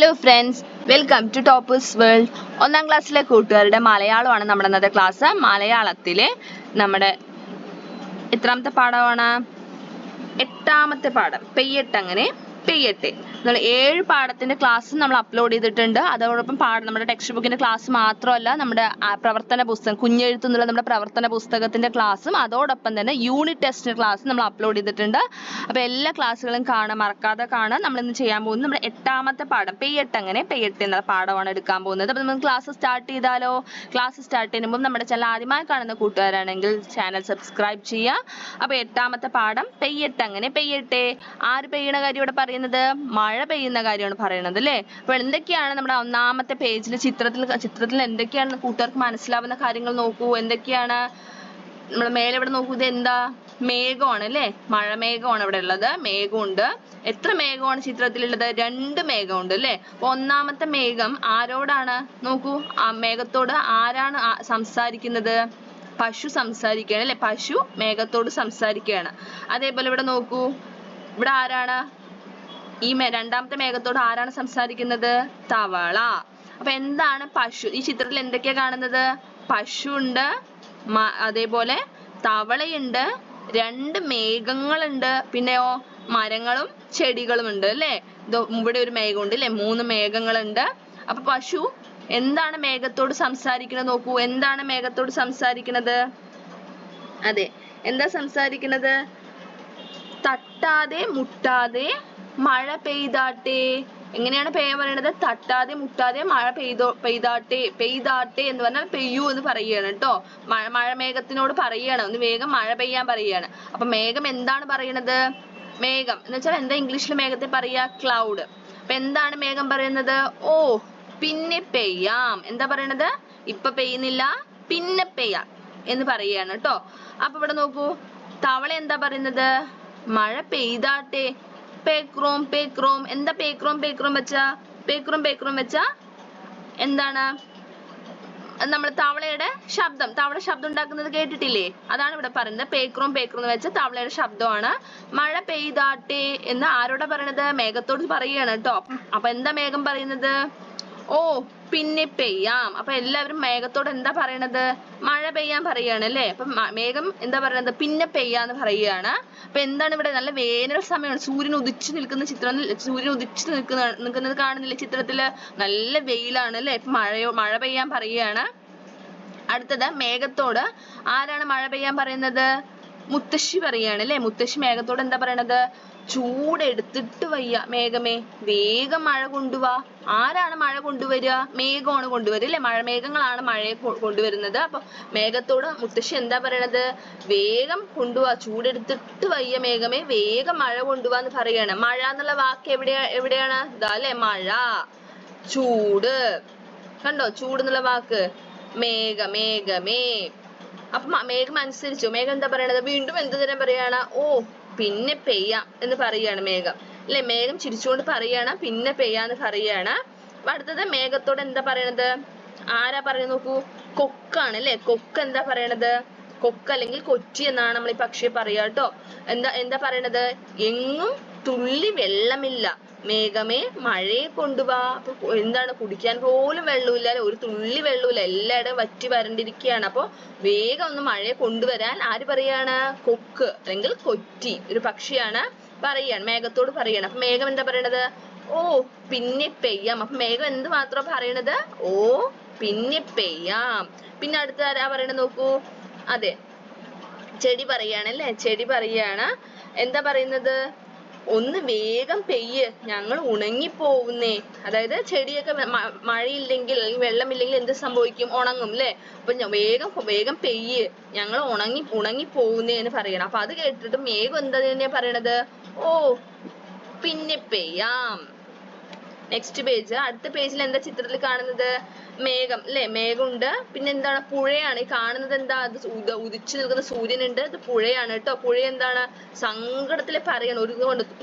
Hello friends, welcome to toppers world. ഒന്നാം ക്ലാസ്സിലെ കൂട്ടുകാരുടെ മലയാളമാണ് നമ്മുടെ ഇന്നത്തെ ക്ലാസ്. മലയാളത്തിലെ നമ്മുടെ എത്രാമത്തെ പാഠമാണ്? 8ാമത്തെ പാഠം. പെയ്യട്ടങ്ങനെ പെയ്യട്ടെ. 7 പാഠത്തിന്റെ ക്ലാസ് നമ്മൾ അപ്ലോഡ് ചെയ്തിട്ടുണ്ട്. അതോടൊപ്പം നമ്മുടെ ടെക്സ്റ്റ് ബുക്കിന്റെ ക്ലാസ് മാത്രമല്ല, നമ്മുടെ പ്രവർത്തന പുസ്തകം കുഞ്ഞെഴുത്ത് എന്നുള്ള നമ്മുടെ പ്രവർത്തന പുസ്തകത്തിന്റെ ക്ലാസ്സും അതോടൊപ്പം തന്നെ യൂണിറ്റ് ടെസ്റ്റ് ക്ലാസ് നമ്മൾ അപ്ലോഡ് ചെയ്തിട്ടുണ്ട്. അപ്പോൾ എല്ലാ ക്ലാസ്സുകളും മറക്കാതെ കാണാൻ. നമ്മൾ ഇന്ന് ചെയ്യാൻ പോകുന്നത് നമ്മുടെ 8ാമത്തെ പാഠം പെയ്യട്ടങ്ങനെ പെയ്യട്ടെ എന്ന പാഠമാണ് എടുക്കാൻ പോകുന്നത്. അപ്പോൾ നമുക്ക് ക്ലാസ് സ്റ്റാർട്ട് ചെയ്താലോ? ക്ലാസ് സ്റ്റാർട്ട് ചെയ്യുമ്പോൾ നമ്മുടെ ചാനൽ ആദ്യമായി കാണുന്ന കൂട്ടുകാരാണെങ്കിൽ ചാനൽ സബ്സ്ക്രൈബ് ചെയ്യുക. അപ്പോൾ 8ാമത്തെ പാഠം പെയ്യട്ടങ്ങനെ പെയ്യട്ടെ. ആര് പെയ്യണ കാര്യം ഇവിടെ പറയുന്നത്? മഴ പെയ്യുന്ന കാര്യമാണ് പറയുന്നത് അല്ലേ? അപ്പോൾ എന്തൊക്കെയാണ് നമ്മുടെ ഒന്നാമത്തെ പേജിൽ ചിത്രത്തിൽ എന്തൊക്കെയാണ് കൂട്ടുകാർക്ക് മനസ്സിലാവുന്ന കാര്യങ്ങൾ നോക്കൂ. എന്തൊക്കെയാണ്? നമ്മൾ മേലെ ഇവിടെ നോക്കൂ. ഇത് എന്താ? മേഘമാണ് അല്ലേ? മഴമേഘമാണ് ഇവിടെ ഉള്ളത്. മേഘമുണ്ട്. എത്ര മേഘമാണ് ചിത്രത്തിലുള്ളത്? 2 മേഘമുണ്ട് അല്ലേ? അപ്പൊ ഒന്നാമത്തെ മേഘം ആരോടാണ്? നോക്കൂ, ആ മേഘത്തോട് ആരാണ് സംസാരിക്കുന്നത്? പശു സംസാരിക്കുകയാണ് അല്ലെ? പശു മേഘത്തോട് സംസാരിക്കുകയാണ്. അതേപോലെ ഇവിടെ നോക്കൂ, ഇവിടെ ആരാണ്? ഈ രണ്ടാമത്തെ മേഘത്തോട് ആരാണ് സംസാരിക്കുന്നത്? തവള. അപ്പൊ എന്താണ് പശു? ഈ ചിത്രത്തിൽ എന്തൊക്കെയാ കാണുന്നത്? പശു ഉണ്ട്, അതേപോലെ തവളയുണ്ട്, 2 മേഘങ്ങളുണ്ട്, പിന്നെയോ മരങ്ങളും ചെടികളും ഉണ്ട് അല്ലേ? ഇവിടെ ഒരു മേഘമുണ്ട് അല്ലേ? 3 മേഘങ്ങളുണ്ട്. അപ്പൊ പശു എന്താണ് മേഘത്തോട് സംസാരിക്കുന്നത്? നോക്കൂ, എന്താണ് മേഘത്തോട് സംസാരിക്കുന്നത്? അതെ, എന്താ സംസാരിക്കുന്നത്? തട്ടാതെ മുട്ടാതെ മഴ പെയ്താട്ടെ. എങ്ങനെയാണ് പറയുന്നത്? തട്ടാതെ മുട്ടാതെ മഴ പെയ്താട്ടെ എന്ന് പറഞ്ഞാൽ പെയ്യൂ എന്ന് പറയുകയാണ് കേട്ടോ. മഴമേഘത്തിനോട് പറയുകയാണ്, ഒന്ന് വേഗം മഴ പെയ്യാൻ പറയുകയാണ്. അപ്പൊ മേഘം എന്താണ് പറയുന്നത്? മേഘം എന്ന് വെച്ചാൽ എന്താ ഇംഗ്ലീഷിൽ മേഘത്തെ പറയാ? ക്ലൗഡ്. അപ്പൊ എന്താണ് മേഘം പറയുന്നത്? ഓ, പിന്നെ പെയ്യാം. എന്താ പറയണത്? ഇപ്പൊ പെയ്യുന്നില്ല, പിന്നെ പെയ്യാം എന്ന് പറയുകയാണ് കേട്ടോ. അപ്പൊ ഇവിടെ നോക്കൂ, തവള എന്താ പറയുന്നത്? മഴ പെയ്താട്ടെ. പേക്രോം പേക്രോം. എന്താ പേക്രോം പേക്രോം വെച്ചാ? പേക്രോം പേക്രോം വെച്ചാ എന്താണ്? നമ്മൾ തവളയുടെ ശബ്ദം, തവള ശബ്ദം ഉണ്ടാക്കുന്നത് കേട്ടിട്ടില്ലേ? അതാണ് ഇവിടെ പറയുന്നത്. പേക്രോം പേക്രോം എന്ന് വെച്ചാൽ തവളയുടെ ശബ്ദമാണ്. മഴ പെയ്താട്ടെ എന്ന് ആരോടാ പറയണത്? മേഘത്തോട് പറയുകയാണ് കേട്ടോ. അപ്പൊ എന്താ മേഘം പറയുന്നത്? ഓ, പിന്നെ പെയ്യാം. അപ്പൊ എല്ലാവരും മേഘത്തോട് എന്താ പറയണത്? മഴ പെയ്യാൻ പറയാണ് അല്ലേ? അപ്പൊ മേഘം എന്താ പറയുന്നത്? പിന്നെ പെയ്യാന്ന് പറയുകയാണ്. അപ്പൊ എന്താണ് ഇവിടെ? നല്ല വേനൽ സമയമാണ്. സൂര്യൻ ഉദിച്ചു നിൽക്കുന്നത് കാണുന്നില്ലേ ചിത്രത്തില്? നല്ല വെയിലാണ് അല്ലേ? ഇപ്പൊ മഴ പെയ്യാൻ പറയുകയാണ്. അടുത്തത്, മേഘത്തോട് ആരാണ് മഴ പെയ്യാൻ പറയുന്നത്? മുത്തശ്ശി പറയാണ് അല്ലേ? മുത്തശ്ശി മേഘത്തോട് എന്താ പറയണത്? ചൂടെടുത്തിട്ട് വയ്യ മേഘമേ, വേഗം മഴ കൊണ്ടുവാ. ആരാണ് മഴ കൊണ്ടുവരിക? മേഘമാണ് കൊണ്ടുവരിക അല്ലെ? മഴമേഘങ്ങളാണ് മഴയെ കൊണ്ടുവരുന്നത്. അപ്പൊ മേഘത്തോട് മുത്തശ്ശി എന്താ പറയണത്? വേഗം കൊണ്ടുവാ, ചൂടെടുത്തിട്ട് വയ്യ മേഘമേ, വേഗം മഴ കൊണ്ടുവാന്ന് പറയാണ്. മഴ എന്നുള്ള വാക്ക് എവിടെയാണ്? ഇതാ അല്ലെ? മഴ. ചൂട് കണ്ടോ? ചൂട് എന്നുള്ള വാക്ക്. മേഘമേ. അപ്പൊ മേഘം അനുസരിച്ചു. മേഘം എന്താ പറയണത്? വീണ്ടും എന്ത് തരം പറയാണ്? ഓ, പിന്നെ പെയ്യാം എന്ന് പറയാണ് മേഘം അല്ലെ? മേഘം ചിരിച്ചുകൊണ്ട് പറയാണ് പിന്നെ പെയ്യാന്ന് പറയാണ്. അപ്പൊ അടുത്തത്, മേഘത്തോട് എന്താ പറയണത്? ആരാ പറയുന്നത്? നോക്കൂ, കൊക്കാണ് അല്ലെ? കൊക്ക് എന്താ പറയണത്? കൊക്ക് അല്ലെങ്കിൽ കൊച്ചി എന്നാണ് നമ്മൾ ഈ പക്ഷിയെ പറയാ കേട്ടോ. എന്താ പറയണത്? എങ്ങും തുള്ളി വെള്ളമില്ല മേഘമേ, മഴയെ കൊണ്ടുവാ. അപ്പൊ എന്താണ്? കുടിക്കാൻ പോലും വെള്ളമില്ല അല്ലെ? ഒരു തുള്ളി വെള്ളമില്ല, എല്ലായിടവും വറ്റി വരണ്ടിരിക്കുകയാണ്. അപ്പൊ വേഗം ഒന്ന് മഴയെ കൊണ്ടുവരാൻ ആര് പറയാണ്? കൊക്ക് അല്ലെങ്കിൽ കൊറ്റി, ഒരു പക്ഷിയാണ് പറയാണ്, മേഘത്തോട് പറയാണ്. അപ്പൊ മേഘം എന്താ പറയണത്? ഓ, പിന്നെ പെയ്യാം. അപ്പൊ മേഘം എന്ത് മാത്രം പറയണത്? ഓ, പിന്നെ പെയ്യാം. പിന്നെ അടുത്ത ആരാ പറയണത്? നോക്കൂ, അതെ, ചെടി പറയാണ് അല്ലെ? ചെടി പറയാണ്. എന്താ പറയുന്നത്? ഒന്ന് വേഗം പെയ്യ്, ഞങ്ങൾ ഉണങ്ങിപ്പോകുന്നേ. അതായത് ചെടിയൊക്കെ മഴയില്ലെങ്കിൽ അല്ലെങ്കിൽ വെള്ളമില്ലെങ്കിൽ എന്ത് സംഭവിക്കും? ഉണങ്ങും അല്ലെ? അപ്പൊ വേഗം പെയ്യ്, ഞങ്ങൾ ഉണങ്ങിപ്പോകുന്നേ എന്ന് പറയണം. അപ്പൊ അത് കേട്ടിട്ട് മേഘം എന്താ തന്നെയാ പറയണത്? ഓ, പിന്നെ പെയ്യാം. Next page. അടുത്ത പേജിൽ എന്താ ചിത്രത്തിൽ കാണുന്നത്? മേഘം അല്ലെ? മേഘമുണ്ട്. പിന്നെ എന്താണ്? പുഴയാണ്. ഈ കാണുന്നത് എന്താ? അത് ഉദിച്ചു നിൽക്കുന്ന സൂര്യനുണ്ട്. ഇത് പുഴയാണ് കേട്ടോ. പുഴ എന്താണ്? സങ്കടത്തില് പറയണം.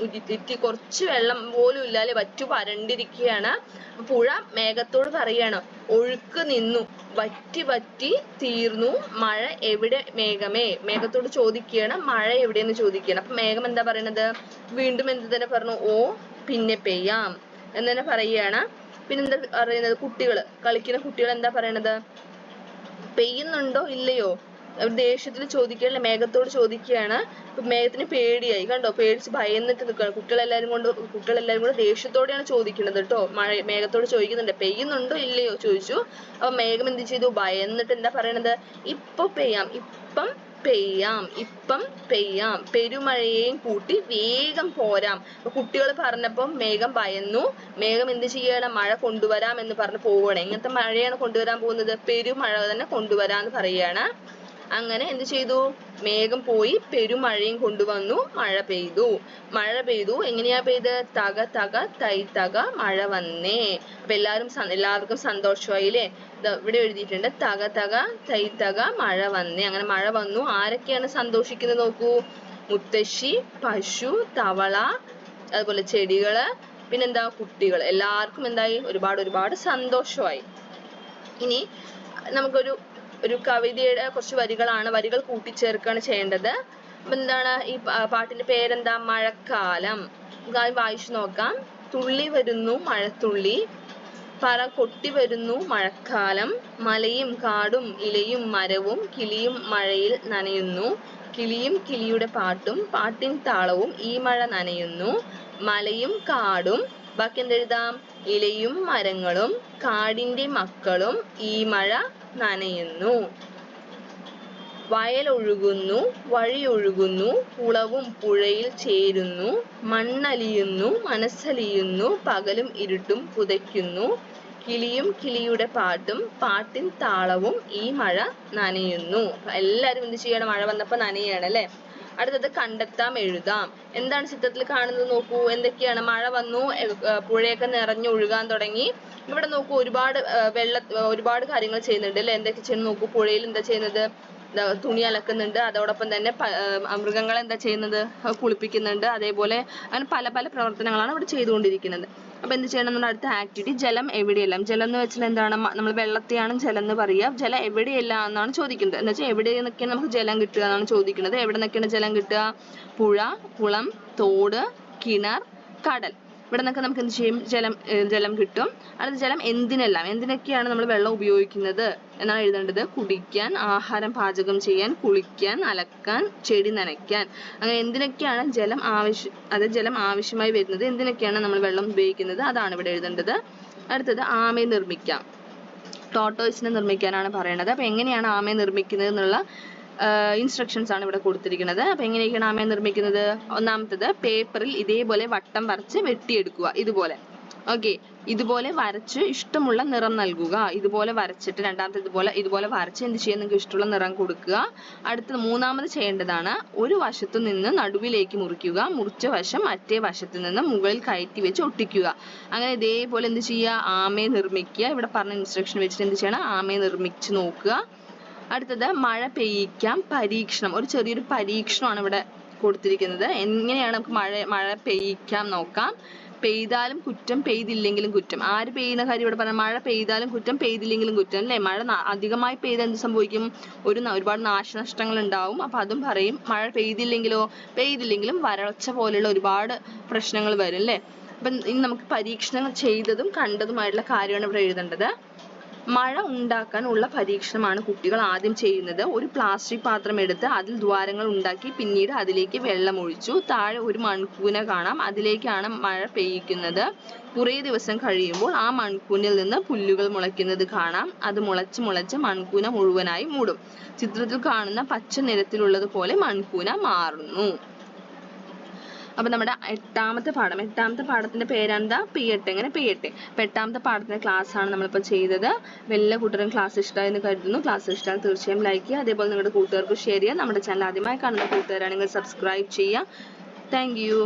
കുറച്ച് വെള്ളം പോലും ഇല്ല അല്ലെ? വറ്റു വരണ്ടിരിക്കുകയാണ്. പുഴ മേഘത്തോട് പറയാണ്, ഒഴുക്ക് നിന്നു, വറ്റി തീർന്നു, മഴ എവിടെ മേഘമേ? മേഘത്തോട് ചോദിക്കുകയാണ്, മഴ എവിടെയെന്ന് ചോദിക്കുകയാണ്. അപ്പൊ മേഘം എന്താ പറയണത്? വീണ്ടും എന്ത് തന്നെ പറഞ്ഞു? ഓ, പിന്നെ പെയ്യാം. എന്ന് തന്നെ പറയുകയാണ്. പിന്നെന്താ പറയുന്നത്, കുട്ടികൾ കളിക്കുന്ന കുട്ടികൾ എന്താ പറയണത്, പെയ്യുന്നുണ്ടോ ഇല്ലയോ, ദേഷ്യത്തിൽ ചോദിക്കുകയല്ല, മേഘത്തോട് ചോദിക്കുകയാണ്. ഇപ്പൊ മേഘത്തിന് പേടിയായി, കണ്ടോ, പേടിച്ച് ഭയന്നിട്ട് നിൽക്കുകയാണ്. കുട്ടികളെല്ലാരും കൂടെ ദേഷ്യത്തോടെയാണ് ചോദിക്കുന്നത് കേട്ടോ. മേഘത്തോട് ചോദിക്കുന്നുണ്ട്, പെയ്യുന്നുണ്ടോ ഇല്ലയോ ചോദിച്ചു. അപ്പൊ മേഘം എന്ത് ചെയ്തു, ഭയന്നിട്ട് എന്താ പറയണത്, ഇപ്പം പെയ്യാം, പെരുമഴയെയും കൂട്ടി വേഗം പോരാം. അപ്പൊ കുട്ടികൾ പറഞ്ഞപ്പം മേഘം ഭയന്നു. മേഘം എന്ത് ചെയ്യണം, മഴ കൊണ്ടുവരാം എന്ന് പറഞ്ഞ് പോവുകയാണ്. എങ്ങനത്തെ മഴയാണ് കൊണ്ടുവരാൻ പോകുന്നത്, പെരുമഴ തന്നെ കൊണ്ടുവരാന്ന് പറയുകയാണ്. അങ്ങനെ എന്ത് ചെയ്തു, മേഘം പോയി പെരുമഴയും കൊണ്ടുവന്നു. മഴ പെയ്തു. എങ്ങനെയാ പെയ്ത്, തക തക തൈ തക മഴ വന്നേ. അപ്പൊ എല്ലാവർക്കും സന്തോഷമായില്ലേ. ഇവിടെ എഴുതിയിട്ടുണ്ട്, തക തക തൈ തക മഴ വന്നേ. അങ്ങനെ മഴ വന്നു. ആരൊക്കെയാണ് സന്തോഷിക്കുന്നത് നോക്കൂ, മുത്തശ്ശി, പശു, തവള, അതുപോലെ ചെടികള്, പിന്നെന്താ കുട്ടികൾ, എല്ലാവർക്കും എന്തായി, ഒരുപാട് സന്തോഷമായി. ഇനി നമുക്കൊരു കവിതയുടെ കുറച്ച് വരികളാണ്, വരികൾ കൂട്ടിച്ചേർക്കാണ് ചെയ്യേണ്ടത്. അപ്പൊ എന്താണ് ഈ പാട്ടിന്റെ പേരെന്താ, മഴക്കാലം. വായിച്ചു നോക്കാം. തുള്ളി വരുന്നു മഴത്തുള്ളി, പറ കൊട്ടി വരുന്നു മഴക്കാലം, മലയും കാടും ഇലയും മരവും കിളിയും മഴയിൽ നനയുന്നു, കിളിയും കിളിയുടെ പാട്ടും പാട്ടിൻ താളവും ഈ മഴ നനയുന്നു, മലയും കാടും, ബാക്കി എന്തെഴുതാം, ഇലയും മരങ്ങളും കാടിന്റെ മക്കളും ഈ മഴ നനയുന്നു, വയലൊഴുകുന്നു വഴിയൊഴുകുന്നു കുളവും പുഴയിൽ ചേരുന്നു, മണ്ണലിയുന്നു മനസ്സലിയുന്നു പകലും ഇരുട്ടും പുതയ്ക്കുന്നു, കിളിയും കിളിയുടെ പാട്ടും പാട്ടിൻ താളവും ഈ മഴ നനയുന്നു. എല്ലാരും എന്ത് ചെയ്യണം, മഴ വന്നപ്പോ നനയാണ് അല്ലെ. അടുത്തത് കണ്ടെത്താം എഴുതാം. എന്താണ് ചിത്രത്തിൽ കാണുന്നത് നോക്കൂ, എന്തൊക്കെയാണ്, മഴ വന്നു, പുഴയൊക്കെ നിറഞ്ഞൊഴുകാൻ തുടങ്ങി. ഇവിടെ നോക്കൂ, ഒരുപാട് കാര്യങ്ങൾ ചെയ്യുന്നുണ്ട് അല്ലെ. എന്തൊക്കെ ചെയ്യുന്നു നോക്കൂ, പുഴയിൽ എന്താ ചെയ്യുന്നത്, തുണി അലക്കുന്നുണ്ട്, അതോടൊപ്പം തന്നെ മൃഗങ്ങളെ എന്താ ചെയ്യുന്നത്, കുളിപ്പിക്കുന്നുണ്ട്. അതേപോലെ അങ്ങനെ പല പ്രവർത്തനങ്ങളാണ് ഇവിടെ ചെയ്തുകൊണ്ടിരിക്കുന്നത്. അപ്പൊ എന്ത് ചെയ്യണം, നമ്മുടെ അടുത്ത ആക്ടിവിറ്റി, ജലം എവിടെയെല്ലാം. ജലം എന്ന് വെച്ചാൽ എന്താണ്, നമ്മൾ വെള്ളത്തെയാണ് ജലം എന്ന് പറയുക. ജലം എവിടെയെല്ലാം എന്നാണ് ചോദിക്കുന്നത്. എന്ന് വെച്ചാൽ എവിടെ നിന്നൊക്കെയാണ് നമുക്ക് ജലം കിട്ടുക എന്നാണ് ചോദിക്കുന്നത്. എവിടെ നിന്നൊക്കെയാണ് ജലം കിട്ടുക, പുഴ, കുളം, തോട്, കിണർ, കടൽ, ഇവിടെ നിന്നൊക്കെ നമുക്ക് എന്ത് ചെയ്യും, ജലം കിട്ടും. അടുത്ത ജലം എന്തിനൊക്കെയാണ് നമ്മൾ വെള്ളം ഉപയോഗിക്കുന്നത് എന്നാണ് എഴുതേണ്ടത്. കുടിക്കാൻ, ആഹാരം പാചകം ചെയ്യാൻ, കുളിക്കാൻ, അലക്കാൻ, ചെടി നനയ്ക്കാൻ, അങ്ങനെ എന്തിനൊക്കെയാണ് ജലം ആവശ്യമായി വരുന്നത്, എന്തിനൊക്കെയാണ് നമ്മൾ വെള്ളം ഉപയോഗിക്കുന്നത്, അതാണ് ഇവിടെ എഴുതേണ്ടത്. അടുത്തത് ആമയെ നിർമ്മിക്കാം. ടോർട്ടോയ്സിനെ നിർമ്മിക്കാനാണ് പറയുന്നത്. അപ്പൊ എങ്ങനെയാണ് ആമയെ നിർമ്മിക്കുന്നത് എന്നുള്ള ഇൻസ്ട്രക്ഷൻസ് ആണ് ഇവിടെ കൊടുത്തിരിക്കുന്നത്. അപ്പൊ എങ്ങനെയൊക്കെയാണ് ആമയെ നിർമ്മിക്കുന്നത്, ഒന്നാമത്തത് പേപ്പറിൽ ഇതേപോലെ വട്ടം വരച്ച് വെട്ടിയെടുക്കുക, ഇതുപോലെ. ഓക്കെ, ഇതുപോലെ വരച്ച് ഇഷ്ടമുള്ള നിറം നൽകുക. ഇതുപോലെ വരച്ചിട്ട് രണ്ടാമത്തെ ഇതുപോലെ വരച്ച് എന്ത് ചെയ്യാൻ, നിങ്ങൾക്ക് ഇഷ്ടമുള്ള നിറം കൊടുക്കുക. അടുത്തത് മൂന്നാമത് ചെയ്യേണ്ടതാണ്, ഒരു വശത്തു നിന്ന് നടുവിലേക്ക് മുറിക്കുക, മുറിച്ച വശം മറ്റേ വശത്ത് നിന്ന് മുകളിൽ കയറ്റി വെച്ച് ഒട്ടിക്കുക. അങ്ങനെ ഇതേപോലെ എന്ത് ചെയ്യുക, ആമയെ നിർമ്മിക്കുക. ഇവിടെ പറഞ്ഞ ഇൻസ്ട്രക്ഷൻ വെച്ചിട്ട് എന്ത് ചെയ്യണം, ആമയെ നിർമ്മിച്ച് നോക്കുക. അടുത്തത് മഴ പെയ്യിക്കാം പരീക്ഷണം. ഒരു ചെറിയൊരു പരീക്ഷണമാണ് ഇവിടെ കൊടുത്തിരിക്കുന്നത്. എങ്ങനെയാണ് നമുക്ക് മഴ പെയ്യിക്കാം നോക്കാം. പെയ്താലും കുറ്റം പെയ്തില്ലെങ്കിലും കുറ്റം. ആര് പെയ്യുന്ന കാര്യം ഇവിടെ പറഞ്ഞ, മഴ പെയ്താലും കുറ്റം പെയ്തില്ലെങ്കിലും കുറ്റം അല്ലേ. മഴ അധികമായി പെയ്താൽ എന്ത് സംഭവിക്കും, ഒരുപാട് നാശനഷ്ടങ്ങൾ ഉണ്ടാവും. അപ്പൊ അതും പറയും. മഴ പെയ്തില്ലെങ്കിലും വരൾച്ച പോലെയുള്ള ഒരുപാട് പ്രശ്നങ്ങൾ വരും അല്ലേ. അപ്പൊ ഇനി നമുക്ക് പരീക്ഷണങ്ങൾ ചെയ്തതും കണ്ടതുമായിട്ടുള്ള കാര്യമാണ് ഇവിടെ എഴുതേണ്ടത്. മഴ ഉണ്ടാക്കാനുള്ള പരീക്ഷണമാണ് കുട്ടികൾ ആദ്യം ചെയ്യുന്നത്. ഒരു പ്ലാസ്റ്റിക് പാത്രം എടുത്ത് അതിൽ ദ്വാരങ്ങൾ ഉണ്ടാക്കി പിന്നീട് അതിലേക്ക് വെള്ളം ഒഴിച്ചു. താഴെ ഒരു മൺകൂന കാണാം, അതിലേക്കാണ് മഴ പെയ്യിക്കുന്നത്. കുറേ ദിവസം കഴിയുമ്പോൾ ആ മൺകൂനിൽ നിന്ന് പുല്ലുകൾ മുളയ്ക്കുന്നത് കാണാം. അത് മുളച്ച് മൺകൂന മുഴുവനായി മൂടും. ചിത്രത്തിൽ കാണുന്ന പച്ച നിറത്തിലുള്ളത് പോലെ മൺകൂന മാറുന്നു. അപ്പൊ നമ്മുടെ എട്ടാമത്തെ പാഠത്തിന്റെ പേരെന്താ, പെയ്യട്ടെ. എങ്ങനെ പെയ്യട്ടെ. അപ്പൊ എട്ടാമത്തെ പാഠത്തിന്റെ ക്ലാസ് ആണ് നമ്മളിപ്പോൾ ചെയ്തത്. എല്ലാ കൂട്ടരും ക്ലാസ് ഇഷ്ടമായെന്ന് കരുതുന്നു. ക്ലാസ് ഇഷ്ടമായി തീർച്ചയായും ലൈക്ക് ചെയ്യുക. അതേപോലെ നിങ്ങളുടെ കൂട്ടുകാർക്ക് ഷെയർ ചെയ്യുക. നമ്മുടെ ചാനൽ ആദ്യമായി കാണുന്ന കൂട്ടുകാരാണെങ്കിൽ സബ്സ്ക്രൈബ് ചെയ്യുക. Thank you.